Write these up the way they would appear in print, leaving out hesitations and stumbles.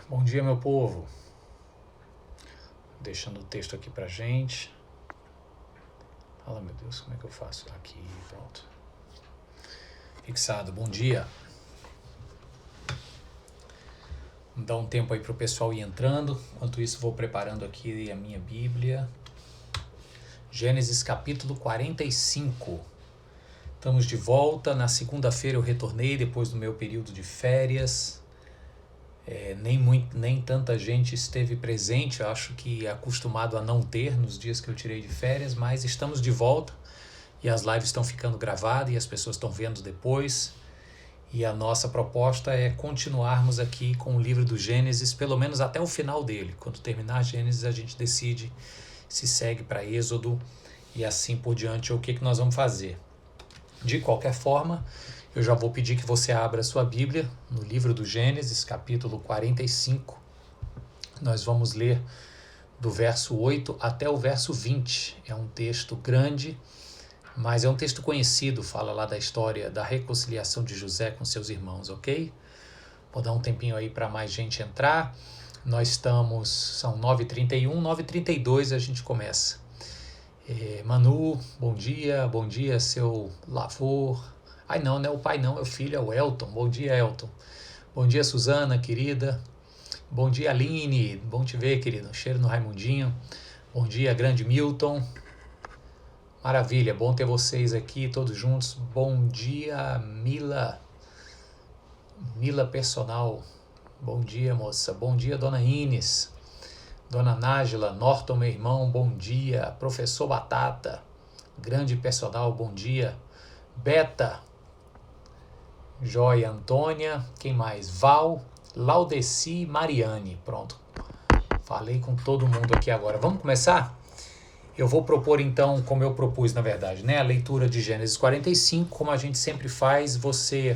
Bom dia, meu povo. Deixando o texto aqui pra gente. Fala, meu Deus, como é que eu faço? Aqui, pronto. Fixado, bom dia. Vamos dar um tempo aí pro pessoal ir entrando. Enquanto isso, vou preparando aqui a minha Bíblia. Gênesis capítulo 45. Estamos de volta. Na segunda-feira eu retornei depois do meu período de férias. Nem tanta gente esteve presente, eu acho que é acostumado a não ter nos dias que eu tirei de férias, mas estamos de volta e as lives estão ficando gravadas e as pessoas estão vendo depois. E a nossa proposta é continuarmos aqui com o livro do Gênesis, pelo menos até o final dele. Quando terminar Gênesis, a gente decide se segue para Êxodo e assim por diante, o que nós vamos fazer. De qualquer forma, eu já vou pedir que você abra a sua Bíblia no livro do Gênesis, capítulo 45. Nós vamos ler do verso 8 até o verso 20. É um texto grande, mas é um texto conhecido, fala lá da história da reconciliação de José com seus irmãos, ok? Vou dar um tempinho aí para mais gente entrar. Nós estamos, são 9h31, 9h32 a gente começa. Manu, bom dia, seu Lavor. Ai não é o pai não, é o filho, é o Elton. Bom dia, Elton. Bom dia, Suzana, querida. Bom dia, Aline. Bom te ver, querido. Cheiro no Raimundinho. Bom dia, grande Milton. Maravilha, bom ter vocês aqui todos juntos. Bom dia, Mila. Mila Personal. Bom dia, moça. Bom dia, dona Ines. Dona Nájila, Norton, meu irmão, bom dia. Professor Batata, grande personal, bom dia. Beta, Joia, Antônia, quem mais? Val, Laudeci, Mariane. Pronto, falei com todo mundo aqui agora. Vamos começar? Eu vou propor então, como eu propus na verdade, né, a leitura de Gênesis 45, como a gente sempre faz, você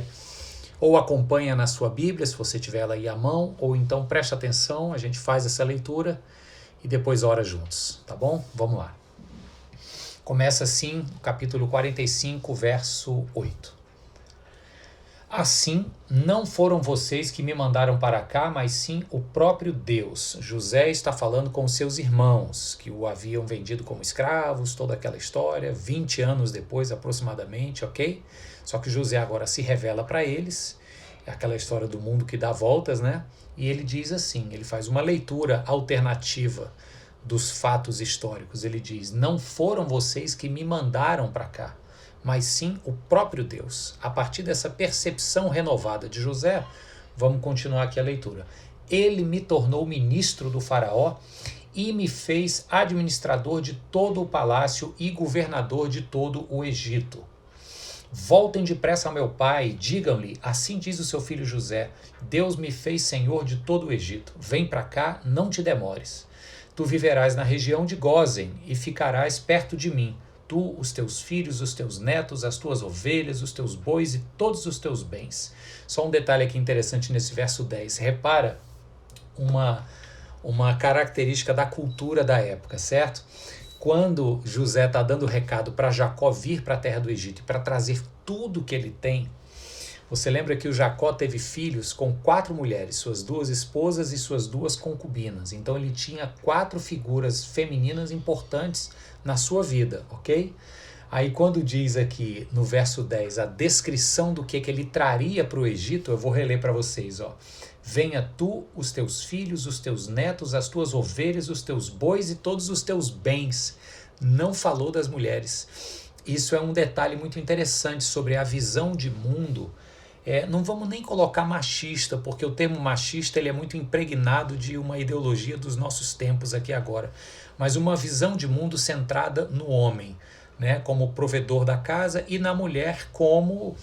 ou acompanha na sua Bíblia, se você tiver ela aí à mão, ou então preste atenção, a gente faz essa leitura e depois ora juntos, tá bom? Vamos lá. Começa assim, capítulo 45, verso 8. Assim, não foram vocês que me mandaram para cá, mas sim o próprio Deus. José está falando com seus irmãos, que o haviam vendido como escravos, toda aquela história, 20 anos depois aproximadamente, ok? Só que José agora se revela para eles, é aquela história do mundo que dá voltas, né? E ele diz assim, ele faz uma leitura alternativa dos fatos históricos. Ele diz, não foram vocês que me mandaram para cá, mas sim o próprio Deus. A partir dessa percepção renovada de José, vamos continuar aqui a leitura. Ele me tornou ministro do faraó e me fez administrador de todo o palácio e governador de todo o Egito. Voltem depressa ao meu pai, digam-lhe, assim diz o seu filho José, Deus me fez senhor de todo o Egito. Vem para cá, não te demores. Tu viverás na região de Gósen e ficarás perto de mim. Tu, os teus filhos, os teus netos, as tuas ovelhas, os teus bois e todos os teus bens. Só um detalhe aqui interessante nesse verso 10. Repara uma característica da cultura da época, certo? Quando José está dando recado para Jacó vir para a terra do Egito e para trazer tudo que ele tem, você lembra que o Jacó teve filhos com 4 mulheres, suas 2 esposas e suas 2 concubinas. Então ele tinha 4 figuras femininas importantes na sua vida, ok? Aí quando diz aqui no verso 10 a descrição do que ele traria para o Egito, eu vou reler para vocês, ó. Venha tu, os teus filhos, os teus netos, as tuas ovelhas, os teus bois e todos os teus bens. Não falou das mulheres. Isso é um detalhe muito interessante sobre a visão de mundo. Não vamos nem colocar machista, porque o termo machista ele é muito impregnado de uma ideologia dos nossos tempos aqui agora, mas uma visão de mundo centrada no homem, né, como provedor da casa e na mulher como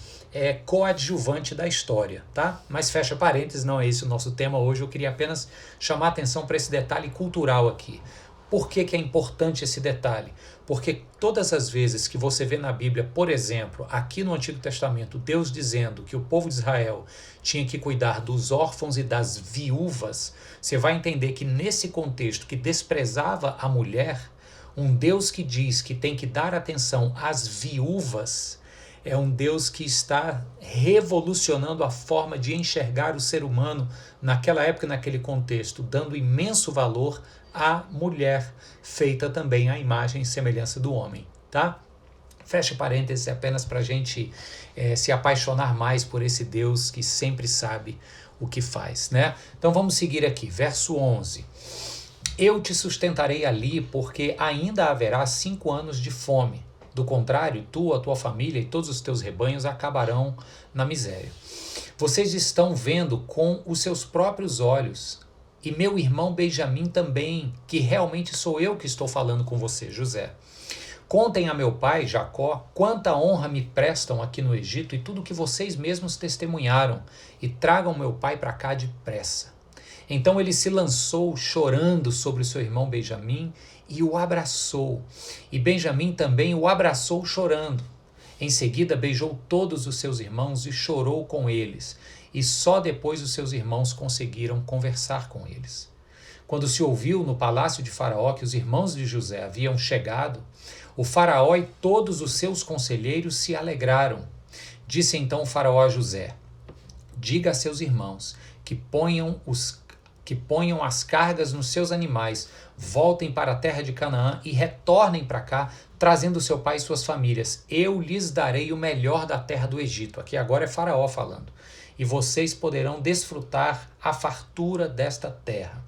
coadjuvante da história, tá? Mas fecha parênteses, não é esse o nosso tema hoje, eu queria apenas chamar a atenção para esse detalhe cultural aqui. Por que é importante esse detalhe? Porque todas as vezes que você vê na Bíblia, por exemplo, aqui no Antigo Testamento, Deus dizendo que o povo de Israel tinha que cuidar dos órfãos e das viúvas, você vai entender que nesse contexto que desprezava a mulher, um Deus que diz que tem que dar atenção às viúvas, é um Deus que está revolucionando a forma de enxergar o ser humano naquela época, naquele contexto, dando imenso valor à mulher, feita também à imagem e semelhança do homem, tá? Fecha parênteses apenas para a gente se apaixonar mais por esse Deus que sempre sabe o que faz, né? Então vamos seguir aqui, verso 11. Eu te sustentarei ali, porque ainda haverá 5 anos de fome. Do contrário, tu, a tua família e todos os teus rebanhos acabarão na miséria. Vocês estão vendo com os seus próprios olhos, e meu irmão Benjamim também, que realmente sou eu que estou falando com você, José. Contem a meu pai, Jacó, quanta honra me prestam aqui no Egito e tudo que vocês mesmos testemunharam, e tragam meu pai para cá depressa. Então ele se lançou chorando sobre seu irmão Benjamim e o abraçou. E Benjamim também o abraçou chorando. Em seguida beijou todos os seus irmãos e chorou com eles. E só depois os seus irmãos conseguiram conversar com eles. Quando se ouviu no palácio de Faraó que os irmãos de José haviam chegado, o Faraó e todos os seus conselheiros se alegraram. Disse então o Faraó a José: diga a seus irmãos que ponham as cargas nos seus animais, voltem para a terra de Canaã e retornem para cá, trazendo seu pai e suas famílias. Eu lhes darei o melhor da terra do Egito. Aqui agora é Faraó falando. E vocês poderão desfrutar a fartura desta terra.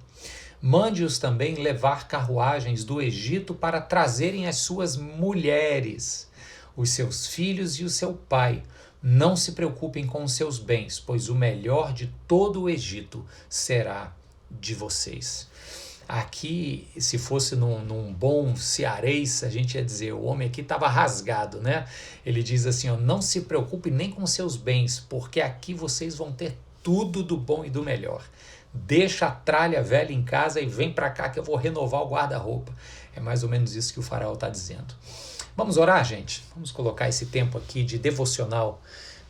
Mande-os também levar carruagens do Egito para trazerem as suas mulheres, os seus filhos e o seu pai. Não se preocupem com os seus bens, pois o melhor de todo o Egito será de vocês. Aqui, se fosse num bom cearês, a gente ia dizer, o homem aqui estava rasgado, né? Ele diz assim, ó, não se preocupe nem com seus bens, porque aqui vocês vão ter tudo do bom e do melhor. Deixa a tralha velha em casa e vem para cá que eu vou renovar o guarda-roupa. É mais ou menos isso que o Faraó está dizendo. Vamos orar, gente? Vamos colocar esse tempo aqui de devocional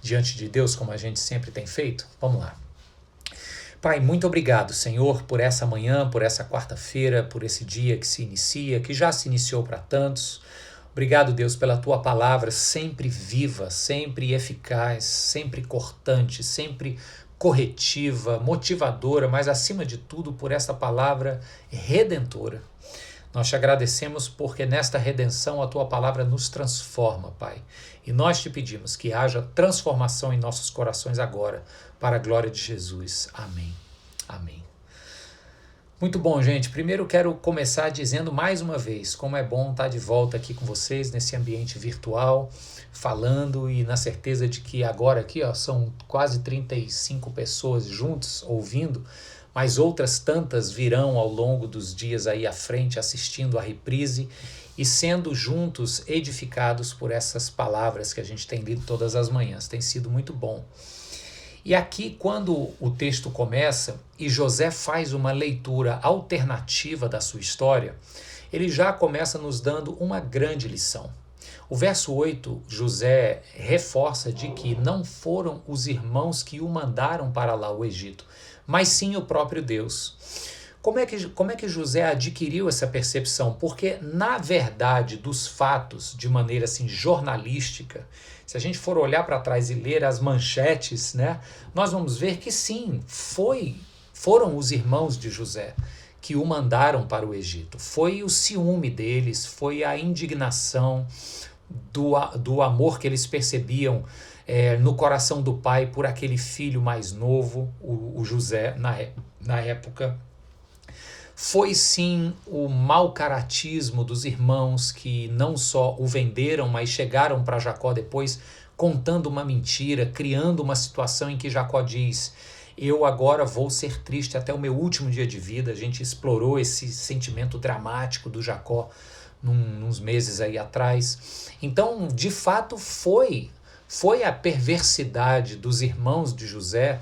diante de Deus, como a gente sempre tem feito? Vamos lá. Pai, muito obrigado, Senhor, por essa manhã, por essa quarta-feira, por esse dia que se inicia, que já se iniciou para tantos. Obrigado, Deus, pela Tua palavra sempre viva, sempre eficaz, sempre cortante, sempre corretiva, motivadora, mas acima de tudo por essa palavra redentora. Nós te agradecemos porque nesta redenção a Tua palavra nos transforma, Pai. E nós te pedimos que haja transformação em nossos corações agora, para a glória de Jesus. Amém. Amém. Muito bom, gente. Primeiro quero começar dizendo mais uma vez como é bom estar de volta aqui com vocês nesse ambiente virtual, falando e na certeza de que agora aqui são quase 35 pessoas juntas ouvindo, mas outras tantas virão ao longo dos dias aí à frente assistindo a reprise e sendo juntos edificados por essas palavras que a gente tem lido todas as manhãs. Tem sido muito bom. E aqui, quando o texto começa e José faz uma leitura alternativa da sua história, ele já começa nos dando uma grande lição. O verso 8, José reforça de que não foram os irmãos que o mandaram para lá o Egito, mas sim o próprio Deus. Como é que José adquiriu essa percepção? Porque, na verdade, dos fatos, de maneira assim jornalística, se a gente for olhar para trás e ler as manchetes, né, nós vamos ver que sim, foram os irmãos de José que o mandaram para o Egito. Foi o ciúme deles, foi a indignação do amor que eles percebiam no coração do pai por aquele filho mais novo, o José, na época. Foi sim o mau caratismo dos irmãos que não só o venderam, mas chegaram para Jacó depois contando uma mentira, criando uma situação em que Jacó diz: eu agora vou ser triste até o meu último dia de vida. A gente explorou esse sentimento dramático do Jacó uns meses aí atrás. Então, de fato, foi a perversidade dos irmãos de José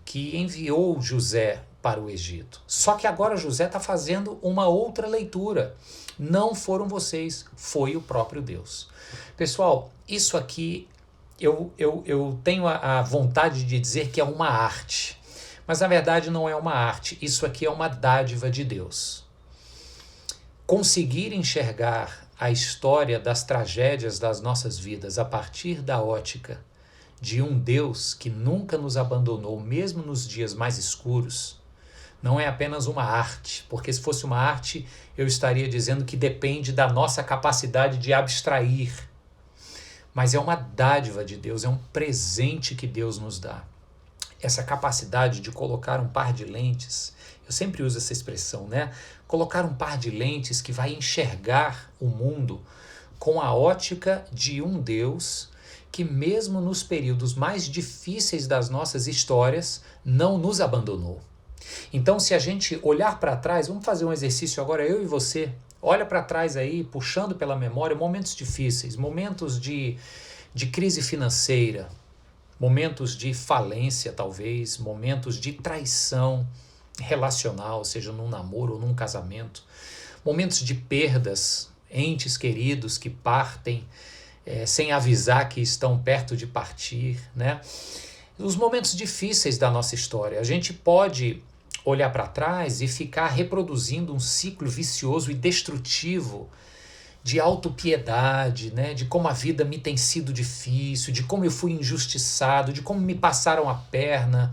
que enviou José para o Egito. Só que agora José está fazendo uma outra leitura. Não foram vocês, foi o próprio Deus. Pessoal, isso aqui eu tenho a vontade de dizer que é uma arte. Mas na verdade não é uma arte, isso aqui é uma dádiva de Deus. Conseguir enxergar a história das tragédias das nossas vidas a partir da ótica de um Deus que nunca nos abandonou, mesmo nos dias mais escuros, não é apenas uma arte, porque se fosse uma arte, eu estaria dizendo que depende da nossa capacidade de abstrair. Mas é uma dádiva de Deus, é um presente que Deus nos dá. Essa capacidade de colocar um par de lentes, eu sempre uso essa expressão, né? Colocar um par de lentes que vai enxergar o mundo com a ótica de um Deus que mesmo nos períodos mais difíceis das nossas histórias, não nos abandonou. Então, se a gente olhar para trás, vamos fazer um exercício agora, eu e você, olha para trás aí, puxando pela memória, momentos difíceis, momentos de crise financeira, momentos de falência talvez, momentos de traição relacional, seja num namoro ou num casamento, momentos de perdas, entes queridos que partem sem avisar que estão perto de partir, né? Os momentos difíceis da nossa história. A gente pode olhar para trás e ficar reproduzindo um ciclo vicioso e destrutivo de autopiedade, né? De como a vida me tem sido difícil, de como eu fui injustiçado, de como me passaram a perna,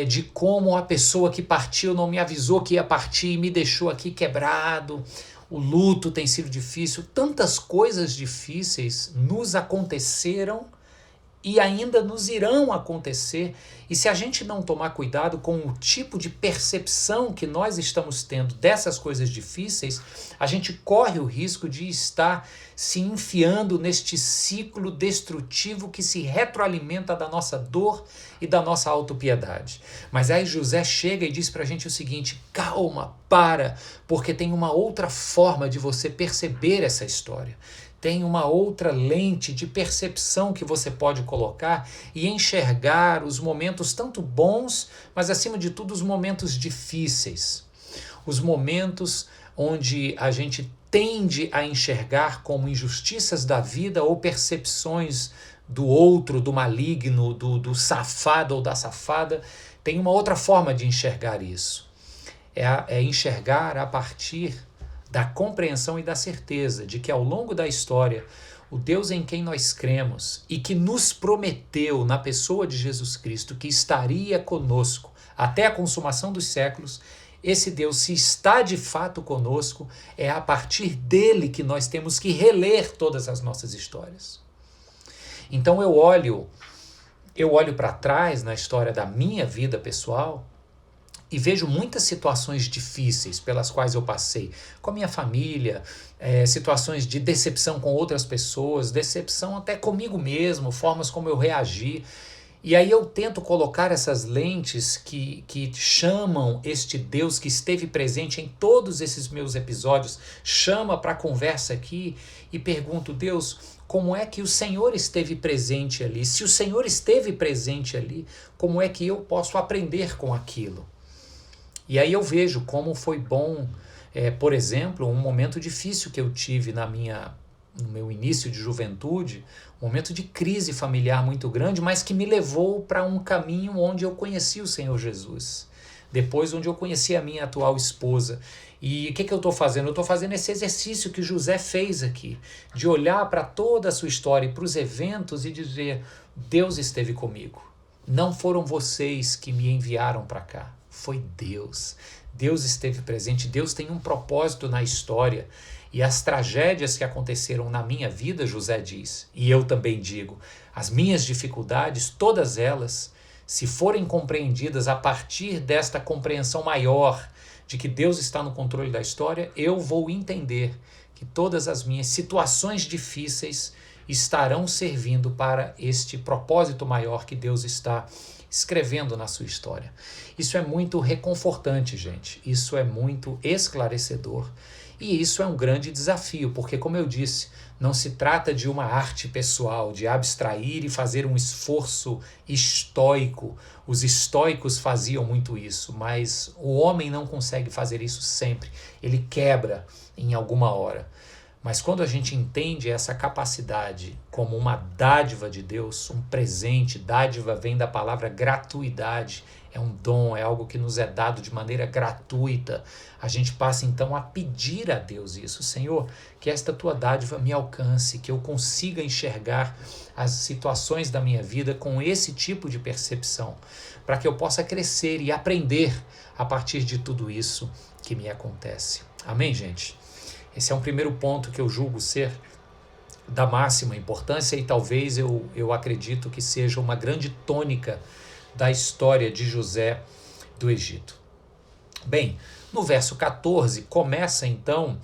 de como a pessoa que partiu não me avisou que ia partir e me deixou aqui quebrado. O luto tem sido difícil, tantas coisas difíceis nos aconteceram e ainda nos irão acontecer. E se a gente não tomar cuidado com o tipo de percepção que nós estamos tendo dessas coisas difíceis, a gente corre o risco de estar se enfiando neste ciclo destrutivo que se retroalimenta da nossa dor e da nossa autopiedade. Mas aí José chega e diz pra gente o seguinte: calma, para, porque tem uma outra forma de você perceber essa história. Tem uma outra lente de percepção que você pode colocar e enxergar os momentos tanto bons, mas acima de tudo os momentos difíceis. Os momentos onde a gente tende a enxergar como injustiças da vida ou percepções do outro, do maligno, do safado ou da safada. Tem uma outra forma de enxergar isso. É enxergar a partir da compreensão e da certeza de que ao longo da história, o Deus em quem nós cremos e que nos prometeu na pessoa de Jesus Cristo que estaria conosco até a consumação dos séculos, esse Deus, se está de fato conosco, é a partir dele que nós temos que reler todas as nossas histórias. Então eu olho para trás na história da minha vida pessoal e vejo muitas situações difíceis pelas quais eu passei com a minha família, situações de decepção com outras pessoas, decepção até comigo mesmo, formas como eu reagi. E aí eu tento colocar essas lentes que chamam este Deus que esteve presente em todos esses meus episódios, chama para a conversa aqui e pergunto: Deus, como é que o Senhor esteve presente ali? Se o Senhor esteve presente ali, como é que eu posso aprender com aquilo? E aí eu vejo como foi bom, por exemplo, um momento difícil que eu tive no meu início de juventude, um momento de crise familiar muito grande, mas que me levou para um caminho onde eu conheci o Senhor Jesus. Depois, onde eu conheci a minha atual esposa. E o que eu estou fazendo? Eu estou fazendo esse exercício que José fez aqui, de olhar para toda a sua história e para os eventos e dizer: Deus esteve comigo. Não foram vocês que me enviaram para cá. Foi Deus. Deus esteve presente. Deus tem um propósito na história. E as tragédias que aconteceram na minha vida, José diz, e eu também digo, as minhas dificuldades, todas elas, se forem compreendidas a partir desta compreensão maior de que Deus está no controle da história, eu vou entender que todas as minhas situações difíceis estarão servindo para este propósito maior que Deus está escrevendo na sua história. Isso é muito reconfortante, gente. Isso é muito esclarecedor. E isso é um grande desafio, porque, como eu disse, não se trata de uma arte pessoal, de abstrair e fazer um esforço estoico. Os estoicos faziam muito isso, mas o homem não consegue fazer isso sempre. Ele quebra em alguma hora. Mas quando a gente entende essa capacidade como uma dádiva de Deus, um presente, dádiva vem da palavra gratuidade, é um dom, é algo que nos é dado de maneira gratuita. A gente passa então a pedir a Deus isso. Senhor, que esta tua dádiva me alcance, que eu consiga enxergar as situações da minha vida com esse tipo de percepção, para que eu possa crescer e aprender a partir de tudo isso que me acontece. Amém, gente? Esse é um primeiro ponto que eu julgo ser da máxima importância e talvez eu acredito que seja uma grande tônica da história de José do Egito. Bem, no verso 14 começa então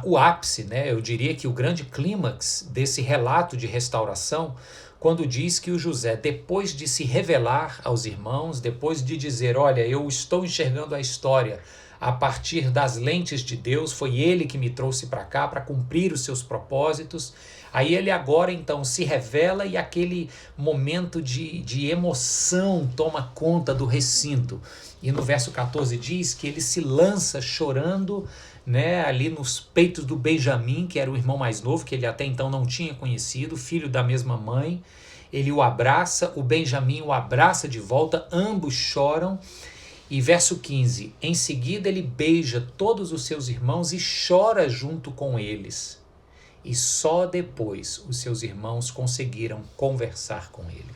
o ápice, né? Eu diria que o grande clímax desse relato de restauração, quando diz que o José, depois de se revelar aos irmãos, depois de dizer, olha, eu estou enxergando a história a partir das lentes de Deus, foi ele que me trouxe para cá para cumprir os seus propósitos. Aí ele agora então se revela e aquele momento de emoção toma conta do recinto. E no verso 14 diz que ele se lança chorando, né, ali nos peitos do Benjamim, que era o irmão mais novo, que ele até então não tinha conhecido, filho da mesma mãe. Ele o abraça, o Benjamim o abraça de volta, ambos choram. E verso 15, em seguida ele beija todos os seus irmãos e chora junto com eles. E só depois os seus irmãos conseguiram conversar com ele.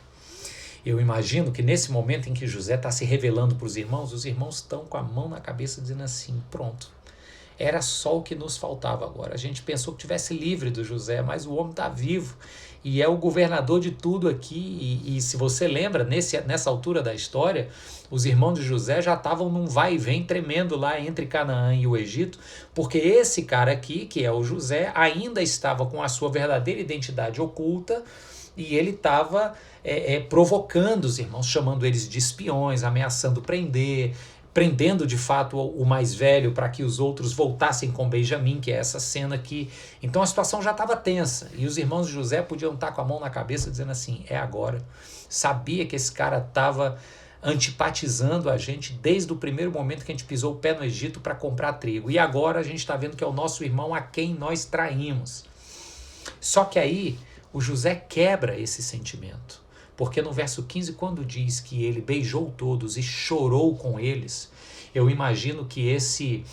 Eu imagino que nesse momento em que José está se revelando para os irmãos estão com a mão na cabeça dizendo assim, pronto, era só o que nos faltava agora. A gente pensou que tivesse livre do José, mas o homem está vivo e é o governador de tudo aqui. E se você lembra, nessa altura da história, os irmãos de José já estavam num vai e vem tremendo lá entre Canaã e o Egito, porque esse cara aqui, que é o José, ainda estava com a sua verdadeira identidade oculta e ele estava provocando os irmãos, chamando eles de espiões, ameaçando prendendo de fato o mais velho para que os outros voltassem com Benjamim, que é essa cena aqui. Então a situação já estava tensa e os irmãos de José podiam estar com a mão na cabeça dizendo assim, é agora. Sabia que esse cara estava antipatizando a gente desde o primeiro momento que a gente pisou o pé no Egito para comprar trigo. E agora a gente está vendo que é o nosso irmão a quem nós traímos. Só que aí o José quebra esse sentimento. Porque no verso 15, quando diz que ele beijou todos e chorou com eles, eu imagino que esse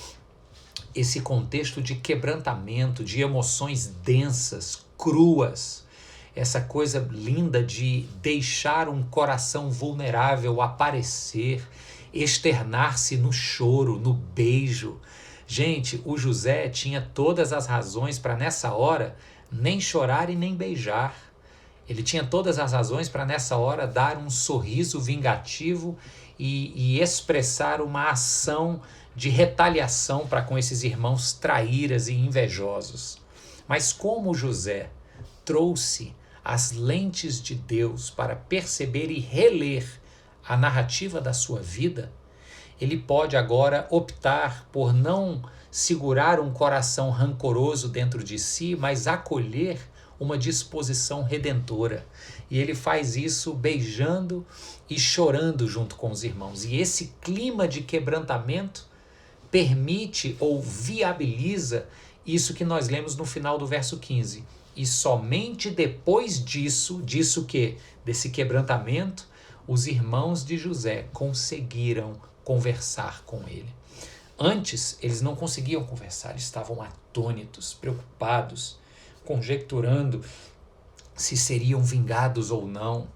contexto de quebrantamento, de emoções densas, cruas, essa coisa linda de deixar um coração vulnerável aparecer, externar-se no choro, no beijo. Gente, o José tinha todas as razões para nessa hora nem chorar e nem beijar. Ele tinha todas as razões para nessa hora dar um sorriso vingativo e expressar uma ação de retaliação para com esses irmãos traíras e invejosos. Mas como José trouxe as lentes de Deus para perceber e reler a narrativa da sua vida, ele pode agora optar por não segurar um coração rancoroso dentro de si, mas acolher uma disposição redentora. E ele faz isso beijando e chorando junto com os irmãos. E esse clima de quebrantamento permite ou viabiliza isso que nós lemos no final do verso 15. E somente depois disso que? Desse quebrantamento, os irmãos de José conseguiram conversar com ele. Antes, eles não conseguiam conversar, eles estavam atônitos, preocupados, conjecturando se seriam vingados ou não,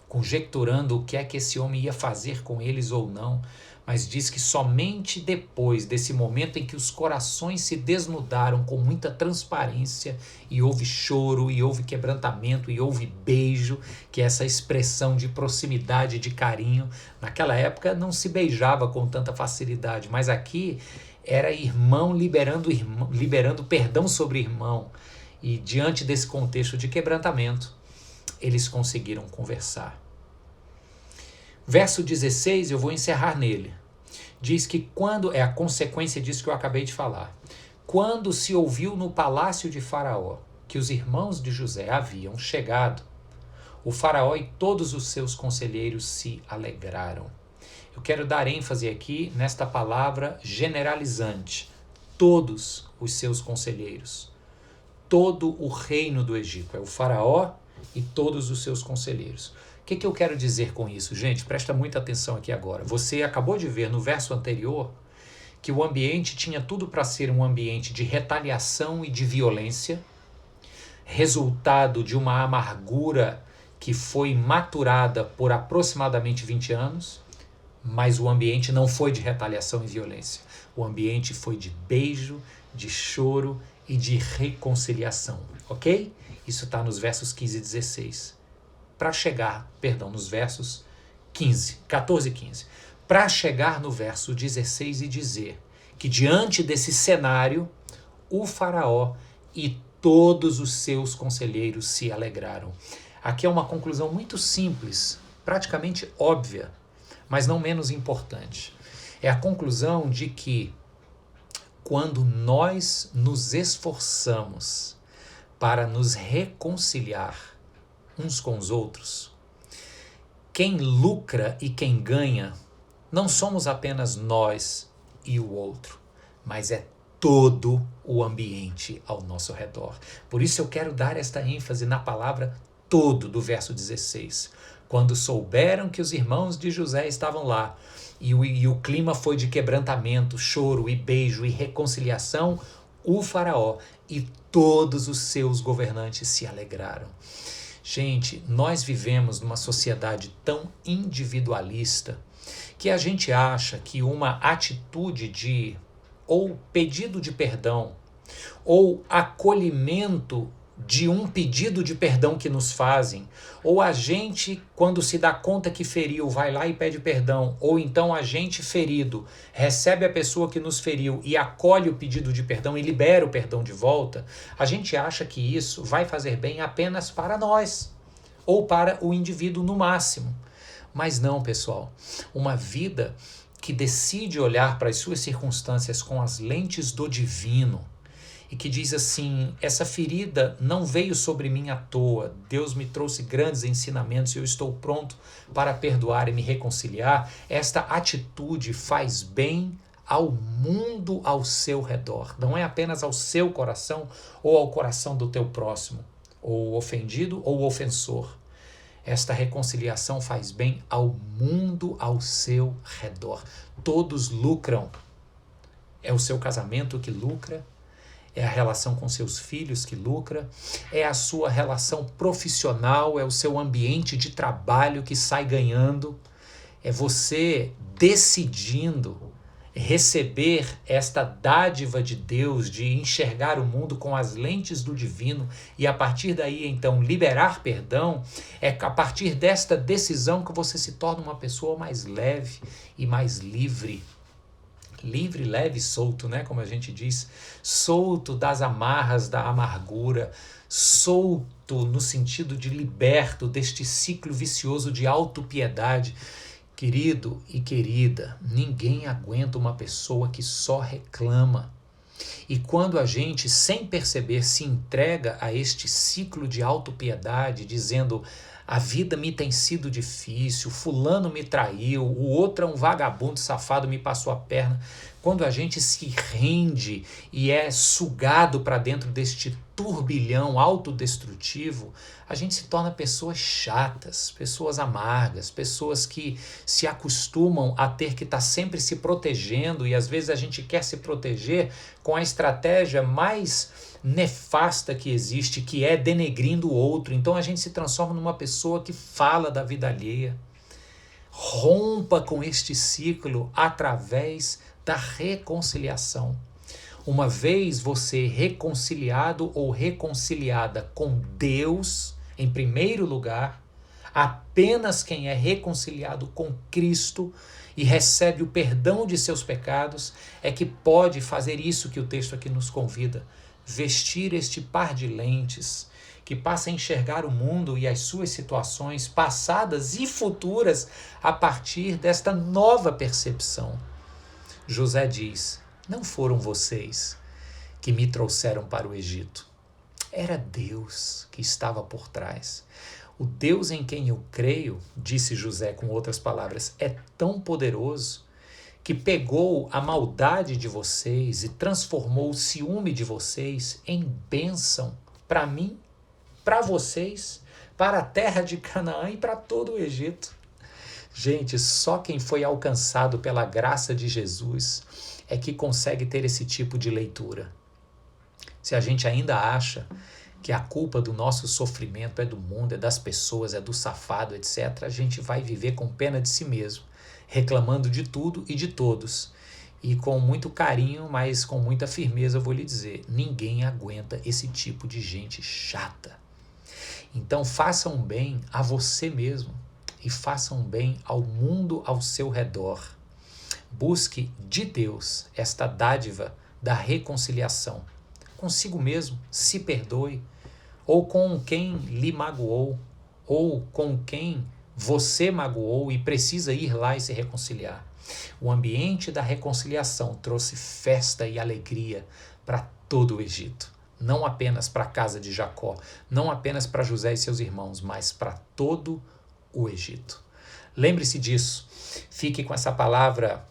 conjecturando o que é que esse homem ia fazer com eles ou não, mas diz que somente depois desse momento em que os corações se desnudaram com muita transparência e houve choro, e houve quebrantamento, e houve beijo, que é essa expressão de proximidade, de carinho. Naquela época não se beijava com tanta facilidade, mas aqui era irmão liberando perdão sobre irmão. E diante desse contexto de quebrantamento, eles conseguiram conversar. Verso 16, eu vou encerrar nele. Diz que quando, é a consequência disso que eu acabei de falar, quando se ouviu no palácio de Faraó que os irmãos de José haviam chegado, o Faraó e todos os seus conselheiros se alegraram. Eu quero dar ênfase aqui nesta palavra generalizante. todos os seus conselheiros. Todo o reino do Egito, é o faraó e todos os seus conselheiros. O que eu quero dizer com isso? Gente, presta muita atenção aqui agora. Você acabou de ver no verso anterior que o ambiente tinha tudo para ser um ambiente de retaliação e de violência, resultado de uma amargura que foi maturada por aproximadamente 20 anos, mas o ambiente não foi de retaliação e violência. O ambiente foi de beijo, de choro e de reconciliação, ok? Isso está nos versos 15 e 16. Nos versos 14 e 15. Para chegar no verso 16 e dizer que diante desse cenário, o faraó e todos os seus conselheiros se alegraram. Aqui é uma conclusão muito simples, praticamente óbvia, mas não menos importante. É a conclusão de que quando nós nos esforçamos para nos reconciliar uns com os outros, quem lucra e quem ganha não somos apenas nós e o outro, mas é todo o ambiente ao nosso redor. Por isso eu quero dar esta ênfase na palavra todo do verso 16. Quando souberam que os irmãos de José estavam lá, e o clima foi de quebrantamento, choro e beijo e reconciliação, o faraó e todos os seus governantes se alegraram. Gente, nós vivemos numa sociedade tão individualista que a gente acha que uma atitude ou pedido de perdão ou acolhimento de um pedido de perdão que nos fazem, ou a gente, quando se dá conta que feriu, vai lá e pede perdão, ou então a gente ferido recebe a pessoa que nos feriu e acolhe o pedido de perdão e libera o perdão de volta, a gente acha que isso vai fazer bem apenas para nós, ou para o indivíduo no máximo. Mas não, pessoal. Uma vida que decide olhar para as suas circunstâncias com as lentes do divino, e que diz assim, essa ferida não veio sobre mim à toa, Deus me trouxe grandes ensinamentos e eu estou pronto para perdoar e me reconciliar, esta atitude faz bem ao mundo ao seu redor, não é apenas ao seu coração ou ao coração do teu próximo, ou ofendido ou ofensor. Esta reconciliação faz bem ao mundo ao seu redor. Todos lucram. É o seu casamento que lucra, é a relação com seus filhos que lucra, é a sua relação profissional, é o seu ambiente de trabalho que sai ganhando, é você decidindo receber esta dádiva de Deus, de enxergar o mundo com as lentes do divino e a partir daí então liberar perdão. É a partir desta decisão que você se torna uma pessoa mais leve e mais livre. Livre, leve e solto, né? Como a gente diz, solto das amarras da amargura, solto no sentido de liberto deste ciclo vicioso de autopiedade. Querido e querida, ninguém aguenta uma pessoa que só reclama. E quando a gente, sem perceber, se entrega a este ciclo de autopiedade, dizendo a vida me tem sido difícil, fulano me traiu, o outro é um vagabundo safado, me passou a perna. Quando a gente se rende e é sugado para dentro deste turbilhão autodestrutivo, a gente se torna pessoas chatas, pessoas amargas, pessoas que se acostumam a ter que estar sempre se protegendo e às vezes a gente quer se proteger com a estratégia mais nefasta que existe, que é denegrindo o outro. Então a gente se transforma numa pessoa que fala da vida alheia. Rompa com este ciclo através da reconciliação. Uma vez você reconciliado ou reconciliada com Deus, em primeiro lugar, apenas quem é reconciliado com Cristo e recebe o perdão de seus pecados é que pode fazer isso que o texto aqui nos convida, vestir este par de lentes que passa a enxergar o mundo e as suas situações passadas e futuras a partir desta nova percepção. José diz, não foram vocês que me trouxeram para o Egito. Era Deus que estava por trás. O Deus em quem eu creio, disse José com outras palavras, é tão poderoso que pegou a maldade de vocês e transformou o ciúme de vocês em bênção para mim, para vocês, para a terra de Canaã e para todo o Egito. Gente, só quem foi alcançado pela graça de Jesus é que consegue ter esse tipo de leitura. Se a gente ainda acha que a culpa do nosso sofrimento é do mundo, é das pessoas, é do safado, etc., a gente vai viver com pena de si mesmo, reclamando de tudo e de todos. E com muito carinho, mas com muita firmeza, eu vou lhe dizer, ninguém aguenta esse tipo de gente chata. Então façam bem a você mesmo e façam bem ao mundo ao seu redor. Busque de Deus esta dádiva da reconciliação. Consigo mesmo, se perdoe, ou com quem lhe magoou, ou com quem você magoou e precisa ir lá e se reconciliar. O ambiente da reconciliação trouxe festa e alegria para todo o Egito. Não apenas para a casa de Jacó, não apenas para José e seus irmãos, mas para todo o Egito. Lembre-se disso. Fique com essa palavra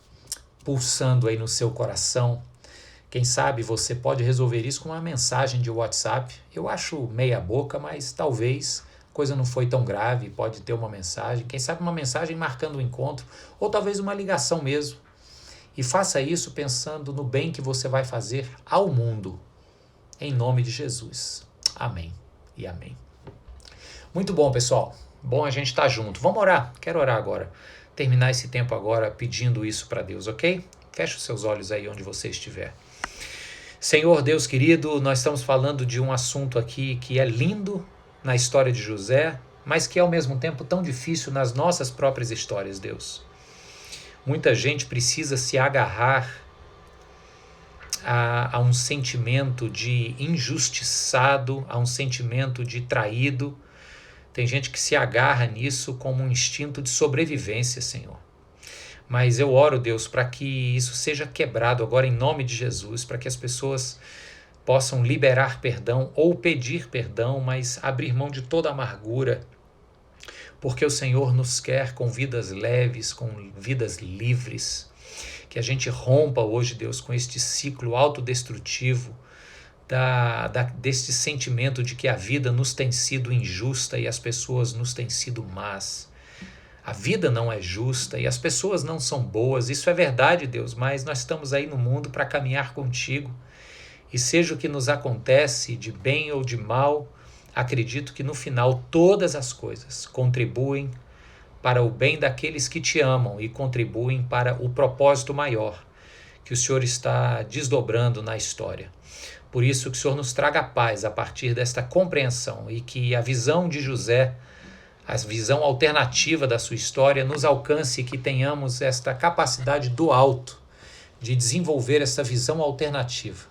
pulsando aí no seu coração. Quem sabe você pode resolver isso com uma mensagem de WhatsApp. Eu acho meia boca, mas talvez a coisa não foi tão grave, pode ter uma mensagem. Quem sabe uma mensagem marcando o encontro, ou talvez uma ligação mesmo. E faça isso pensando no bem que você vai fazer ao mundo. Em nome de Jesus. Amém e amém. Muito bom, pessoal. Bom a gente estar junto. Vamos orar. Quero orar agora. Terminar esse tempo agora pedindo isso para Deus, ok? Feche os seus olhos aí onde você estiver. Senhor Deus querido, nós estamos falando de um assunto aqui que é lindo na história de José, mas que é ao mesmo tempo tão difícil nas nossas próprias histórias, Deus. Muita gente precisa se agarrar a um sentimento de injustiçado, a um sentimento de traído. Tem gente que se agarra nisso como um instinto de sobrevivência, Senhor. Mas eu oro, Deus, para que isso seja quebrado agora em nome de Jesus, para que as pessoas possam liberar perdão ou pedir perdão, mas abrir mão de toda amargura, porque o Senhor nos quer com vidas leves, com vidas livres. Que a gente rompa hoje, Deus, com este ciclo autodestrutivo, deste sentimento de que a vida nos tem sido injusta e as pessoas nos têm sido más. A vida não é justa e as pessoas não são boas, isso é verdade, Deus, mas nós estamos aí no mundo para caminhar contigo. E seja o que nos acontece, de bem ou de mal, acredito que no final todas as coisas contribuem para o bem daqueles que te amam e contribuem para o propósito maior que o Senhor está desdobrando na história. Por isso que o Senhor nos traga paz a partir desta compreensão e que a visão de José, a visão alternativa da sua história, nos alcance e que tenhamos esta capacidade do alto de desenvolver essa visão alternativa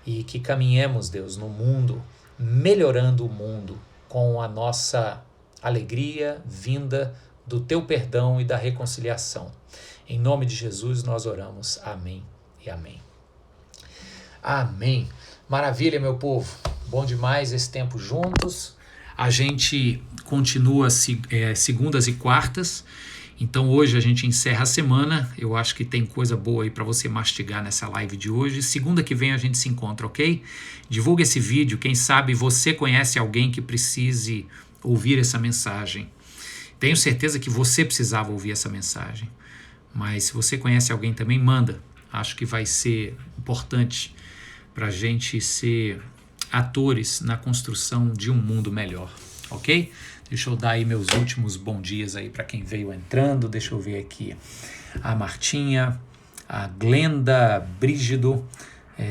e que caminhemos, Deus, no mundo, melhorando o mundo com a nossa alegria vinda do teu perdão e da reconciliação. Em nome de Jesus nós oramos. Amém e amém. Amém. Maravilha, meu povo. Bom demais esse tempo juntos. A gente continua segundas e quartas. Então hoje a gente encerra a semana. Eu acho que tem coisa boa aí para você mastigar nessa live de hoje. Segunda que vem a gente se encontra, ok? Divulga esse vídeo. Quem sabe você conhece alguém que precise ouvir essa mensagem. Tenho certeza que você precisava ouvir essa mensagem. Mas se você conhece alguém também, manda. Acho que vai ser importante para a gente ser atores na construção de um mundo melhor, ok? Deixa eu dar aí meus últimos bons dias aí para quem veio entrando. Deixa eu ver aqui. A Martinha, a Glenda, Brígido.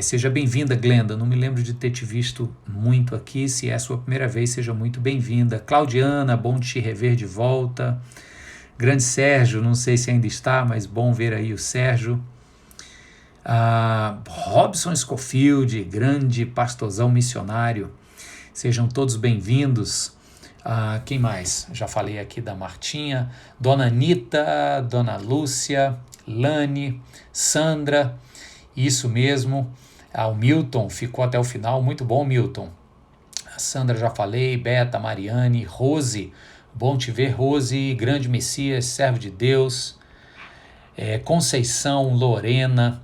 Seja bem-vinda, Glenda. Não me lembro de ter te visto muito aqui. Se é a sua primeira vez, seja muito bem-vinda. Claudiana, bom te rever de volta. Grande Sérgio, não sei se ainda está, mas bom ver aí o Sérgio. Robson Scofield, grande pastorzão missionário. Sejam todos bem-vindos. Quem mais? Já falei aqui da Martinha. Dona Anitta, Dona Lúcia, Lani, Sandra. Isso mesmo. O Milton ficou até o final. Muito bom, Milton. A Sandra já falei. Beta, Mariane, Rose. Bom te ver, Rose. Grande Messias, servo de Deus. Conceição, Lorena,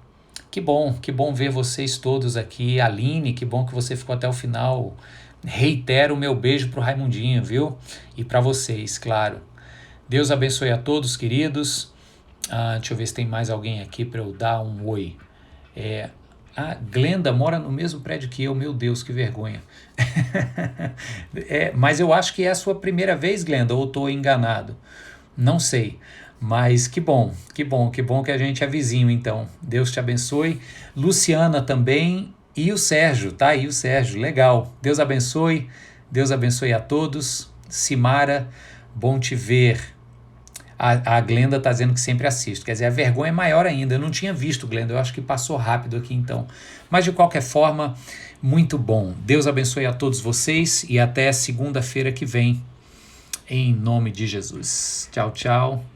que bom ver vocês todos aqui. Aline, que bom que você ficou até o final. Reitero o meu beijo pro Raimundinho, viu? E para vocês, claro. Deus abençoe a todos, queridos. Deixa eu ver se tem mais alguém aqui para eu dar um oi. A Glenda mora no mesmo prédio que eu, meu Deus, que vergonha. Mas eu acho que é a sua primeira vez, Glenda, ou estou enganado? Não sei. Mas que bom que a gente é vizinho, então. Deus te abençoe. Luciana também e o Sérgio, tá aí o Sérgio, legal. Deus abençoe a todos. Simara, bom te ver. A Glenda está dizendo que sempre assisto. Quer dizer, a vergonha é maior ainda. Eu não tinha visto, Glenda. Eu acho que passou rápido aqui então. Mas de qualquer forma, muito bom. Deus abençoe a todos vocês e até segunda-feira que vem. Em nome de Jesus. Tchau, tchau.